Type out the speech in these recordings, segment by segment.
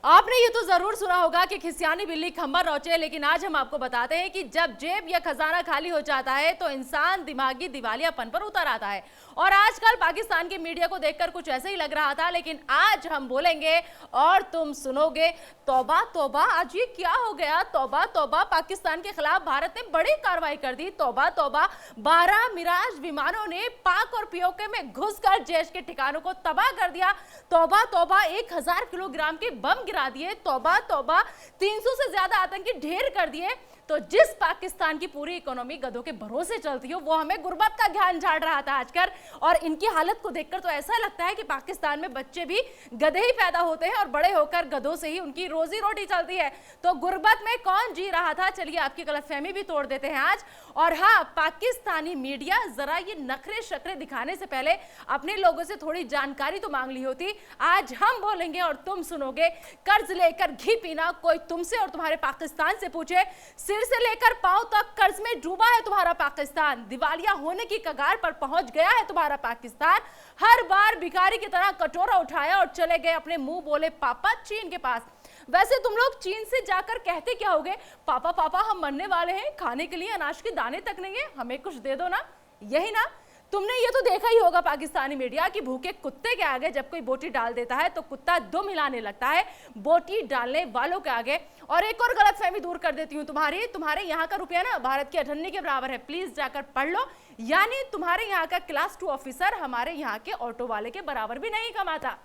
आपने ये तो जरूर सुना होगा कि खिसियानी बिल्ली खंबा नोचे, लेकिन आज हम आपको बताते हैं कि जब जेब या खजाना खाली हो जाता है तो इंसान दिमागी दिवालियापन पर उतर आता है। और आजकल पाकिस्तान की मीडिया को देखकर कुछ ऐसे ही लग रहा था, लेकिन आज हम बोलेंगे और तुम सुनोगे। तौबा तौबा, आज ये क्या हो गया? तौबा तौबा, पाकिस्तान के खिलाफ भारत ने बड़ी कार्रवाई कर दी। तौबा तौबा, 12 मिराज विमानों ने पाक और पीओके में घुसकर जैश के ठिकानों को तबाह कर दिया। तौबा तौबा, 1000 किलोग्राम के बम गिरा दिए। तौबा तौबा, 300 से ज्यादा आतंकी ढेर कर दिए। तो जिस पाकिस्तान की पूरी इकोनॉमी गधों के भरोसे चलती हो, वो हमें गुर्बत का ज्ञान झाड़ रहा था आजकल। और इनकी हालत को देखकर तो ऐसा लगता है कि पाकिस्तान में बच्चे भी गधे ही पैदा होते हैं और बड़े होकर गधों से ही उनकी रोजी रोटी चलती है। तो गुर्बत में कौन जी रहा था, चलिए आपकी गलतफहमी भी तोड़ देते हैं आज। और हाँ, पाकिस्तानी मीडिया जरा ये नखरे शक्रे दिखाने से पहले अपने लोगों से थोड़ी जानकारी तो मांग ली होती। आज हम बोलेंगे और तुम सुनोगे। कर्ज लेकर घी पीना, कोई तुमसे और तुम्हारे पाकिस्तान से पूछे। सिर से लेकर पांव तक कर्ज में डूबा है तुम्हारा पाकिस्तान। दिवालिया होने की कगार पर पहुंच गया है तुम्हारा पाकिस्तान। हर बार भिखारी की तरह कटोरा उठाया और चले गए अपने मुंह बोले पापा चीन के पास। वैसे तुम लोग चीन से जाकर कहते क्या होगे? पापा पापा हम मरने वाले हैं, खाने के लिए अनाज के दाने तक नहीं है, हमें कुछ दे दो ना। यही ना? तुमने ये तो देखा ही होगा पाकिस्तानी मीडिया कि भूखे कुत्ते के आगे जब कोई बोटी डाल देता है तो कुत्ता दुम हिलाने लगता है बोटी डालने वालों के आगे। और एक और गलतफहमी दूर कर देती हूँ तुम्हारे यहाँ का रुपया ना भारत की अठन्नी के बराबर है। प्लीज जाकर पढ़ लो। यानी तुम्हारे यहाँ का क्लास 2 ऑफिसर हमारे यहाँ के ऑटो वाले के बराबर भी नहीं कमाता।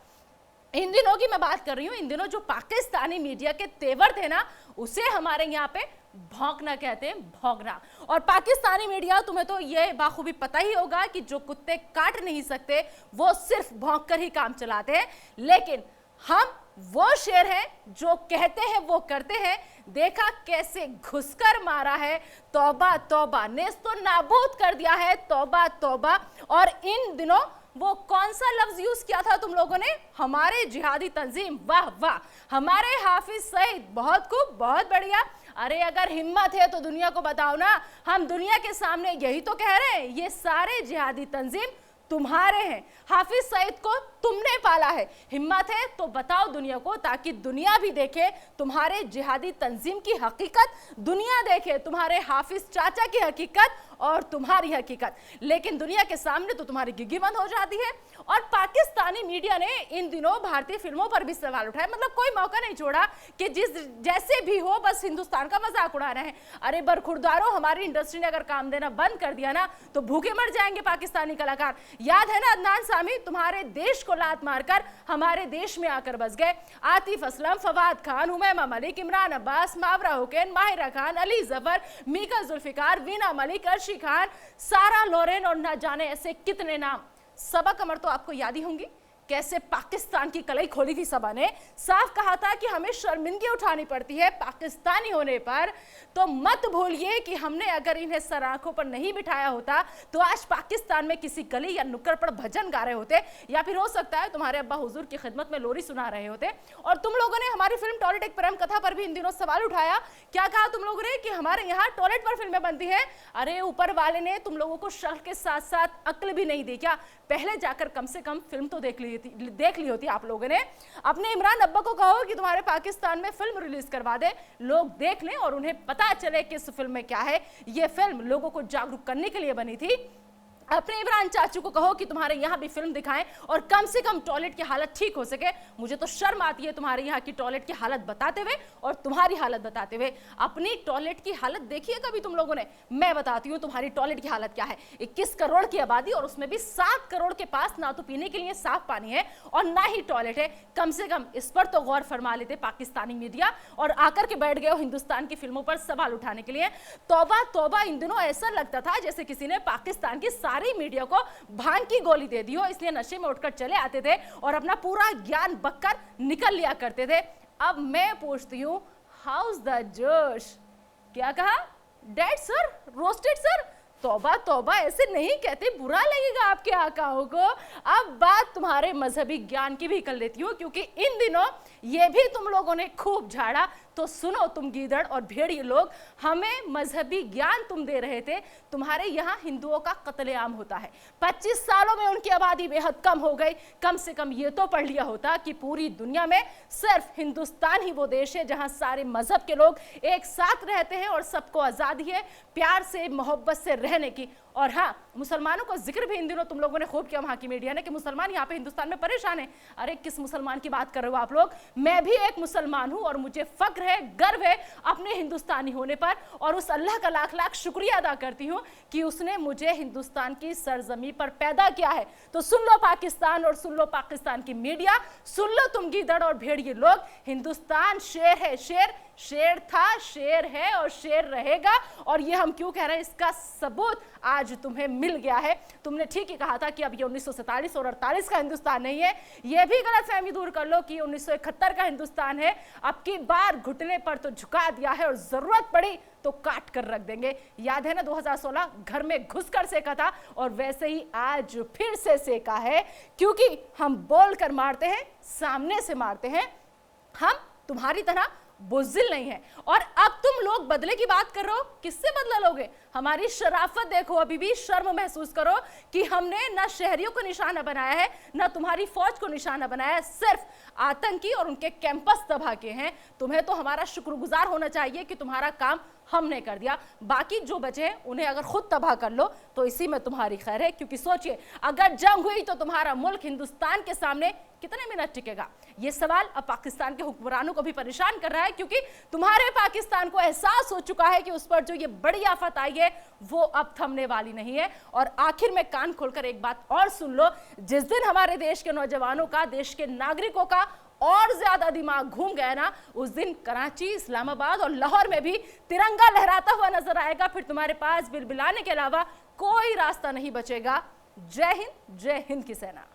इन दिनों की मैं बात कर रही हूँ। इन दिनों जो पाकिस्तानी मीडिया के तेवर थे ना, उसे हमारे यहाँ पे भौंकना कहते हैं, भौंकना। और पाकिस्तानी मीडिया, तुम्हें तो ये बाखूबी पता ही होगा कि जो कुत्ते काट नहीं सकते वो सिर्फ भौंक कर ही काम चलाते हैं। लेकिन हम वो शेर हैं जो कहते हैं वो करते हैं। देखा कैसे घुसकर मारा है। तौबा तौबा, नेस्तो नाबूद कर दिया है। तौबा तौबा। और इन दिनों वो कौन सा लफ्ज यूज किया था तुम लोगों ने? हमारे जिहादी तंजीम। वाह वाह, हमारे हाफिज सईद, बहुत खूब, बहुत बढ़िया। अरे अगर हिम्मत है तो दुनिया को बताओ ना। हम दुनिया के सामने यही तो कह रहे हैं, ये सारे जिहादी तंजीम तुम्हारे हैं। हाफिज सईद को तुमने पाला है। हिम्मत है तो बताओ दुनिया को, ताकि दुनिया भी देखे तुम्हारे जिहादी तंजीम की हकीकत, दुनिया देखे तुम्हारे हाफिज चाचा की हकीकत और तुम्हारी हकीकत। लेकिन दुनिया के सामने तो तुम्हारी गिग्गी बंद हो जाती है। और पाकिस्तानी मीडिया ने इन दिनों भारतीय फिल्मों पर भी सवाल उठाए। मतलब कोई मौका नहीं छोड़ा कि जैसे भी हो बस हिंदुस्तान का मजाक उड़ा रहे हैं। अरे बरखुरदारों, हमारी इंडस्ट्री ने अगर काम देना बंद कर दिया ना तो भूखे मर जाएंगे पाकिस्तानी कलाकार। याद है ना अदनान सामी, तुम्हारे देश को लात मारकर हमारे देश में आकर बस गए। आतिफ असलम, फवाद खान, हुमैमा मलिक, इमरान अब्बास, मावरा हुसैन, माहिरा खान, अली जफर, मीका जुल्फिकार, वीना मलिक, अर्शी खान, सारा लोरेन और न जाने ऐसे कितने नाम। सबा कमर तो आपको याद ही होंगी। कैसे पाकिस्तान की कलई खोली थी सबा ने। साफ कहा था कि हमें शर्मिंदगी उठानी पड़ती है पाकिस्तानी होने पर। तो मत भूलिए कि हमने अगर इन्हें सर आंखों पर नहीं बिठाया होता तो आज पाकिस्तान में किसी गली या नुक्कड़ पर भजन गा रहे होते, या फिर हो सकता है तुम्हारे अब्बा हुजूर की खिदमत में लोरी सुना रहे होते। और तुम लोगों ने हमारी फिल्म टॉयलेट एक प्रेम कथा पर भी इन दिनों सवाल उठाया। क्या कहा तुम लोगों ने? कि हमारे यहाँ टॉयलेट पर फिल्में बनती है। अरे ऊपर वाले ने तुम लोगों को शक्ल के साथ साथ अक्ल भी नहीं दी क्या? पहले जाकर कम से कम फिल्म तो देख ली होती आप लोगों ने। अपने इमरान अब्बा को कहो कि तुम्हारे पाकिस्तान में फिल्म रिलीज करवा दे, लोग देख लें और उन्हें पता चले कि इस फिल्म में क्या है। ये फिल्म लोगों को जागरूक करने के लिए बनी थी। अपने इमरान चाचू को कहो कि तुम्हारे यहाँ भी फिल्म दिखाएं और कम से कम टॉयलेट की हालत ठीक हो सके। मुझे तो शर्म आती है तुम्हारे यहाँ की टॉयलेट की हालत बताते हुए और तुम्हारी हालत बताते हुए। अपनी टॉयलेट की हालत देखिए कभी तुम लोगों ने? मैं बताती हूँ तुम्हारी टॉयलेट की हालत क्या है। 21 करोड़ की आबादी और उसमें भी 7 करोड़ के पास ना तो पीने के लिए साफ पानी है और ना ही टॉयलेट है। कम से कम इस पर तो गौर फरमा लेते पाकिस्तानी मीडिया, और आकर के बैठ गए हो हिंदुस्तान की फिल्मों पर सवाल उठाने के लिए। तौबा तौबा, इन दिनों ऐसा लगता था जैसे किसी ने पाकिस्तान की सारी मीडिया को भांग की गोली दे दी हो, इसलिए नशे में उठकर चले आते थे और अपना पूरा ज्ञान बककर निकल लिया करते थे। अब मैं पूछती हूँ, हाउस द जोश? क्या कहा? Dead sir, roasted sir? तौबा तौबा, ऐसे नहीं कहते, बुरा लगेगा आपके आकाओं को। अब बात तुम्हारे मजहबी ज्ञान की भी कर लेती हूँ, क्योंकि इन दिनों ये भी तुम लोगों ने खूब झाड़ा। तो सुनो तुम गीदड़ और भेड़िए लोग, हमें मजहबी ज्ञान तुम दे रहे थे, तुम्हारे यहाँ हिंदुओं का कत्लेआम होता है। 25 सालों में उनकी आबादी बेहद कम हो गई। कम से कम ये तो पढ़ लिया होता कि पूरी दुनिया में सिर्फ हिंदुस्तान ही वो देश है जहां सारे मजहब के लोग एक साथ रहते हैं और सबको आजादी है प्यार से मोहब्बत से रहने की। और हाँ, मुसलमानों का जिक्र भी इन दिनों तुम लोगों ने खूब किया वहां की मीडिया ने कि मुसलमान यहाँ पे हिंदुस्तान में परेशान है। अरे किस मुसलमान की बात कर रहे हो आप लोग? मैं भी एक मुसलमान हूं और मुझे फक्र है, गर्व है अपने हिंदुस्तानी होने पर, और उस अल्लाह का लाख लाख शुक्रिया अदा करती हूं कि उसने मुझे हिंदुस्तान की सरजमी पर पैदा किया है। तो सुन लो पाकिस्तान और सुन लो पाकिस्तान की मीडिया, सुन लो तुम गीदड़ और भेड़िए लोग, हिंदुस्तान शेर है, शेर था, शेर है और शेर रहेगा। और ये हम क्यों कह रहे हैं, इसका सबूत आज तुम्हें मिल गया है। तुमने ठीक ही कहा था कि अब ये 1947 और 48 का हिंदुस्तान नहीं है। ये भी गलतफहमी दूर कर लो कि 1971 का हिंदुस्तान है। अब की बार घुटने पर तो झुका दिया है और जरूरत पड़ी तो काट कर रख देंगे। याद है ना 2016 घर में घुसकर सेका था, और वैसे ही आज फिर से सेका है, क्योंकि हम बोल कर मारते हैं, सामने से मारते हैं। हम तुम्हारी तरह बुज़दिल नहीं है। और अब तुम लोग बदले की बात कर रहे हो, किससे बदला लोगे? हमारी शराफत देखो, अभी भी शर्म महसूस करो कि हमने ना शहरियों को निशाना बनाया है, ना तुम्हारी फौज को निशाना बनाया है, सिर्फ आतंकी और उनके कैंपस तबाह किए हैं। तुम्हें तो हमारा शुक्रगुजार होना चाहिए कि तुम्हारा काम हमने कर दिया। बाकी जो बचे हैं उन्हें अगर खुद तबाह कर लो तो इसी में तुम्हारी खैर है, क्योंकि सोचिए अगर जंग हुई तो तुम्हारा मुल्क हिंदुस्तान के सामने कितने मिनट टिकेगा? ये सवाल अब पाकिस्तान के हुक्मरानों को भी परेशान कर रहा है, क्योंकि तुम्हारे पाकिस्तान को एहसास हो चुका है कि उस पर जो ये बड़ी आफत आई है वो अब थमने वाली नहीं है। और आखिर में कान खोलकर एक बात और सुन लो, जिस दिन हमारे देश के नौजवानों का, देश के नागरिकों का और ज्यादा दिमाग घूम गया ना, उस दिन कराची, इस्लामाबाद और लाहौर में भी तिरंगा लहराता हुआ नजर आएगा। फिर तुम्हारे पास बिलबिलाने के अलावा कोई रास्ता नहीं बचेगा। जय हिंद की सेना।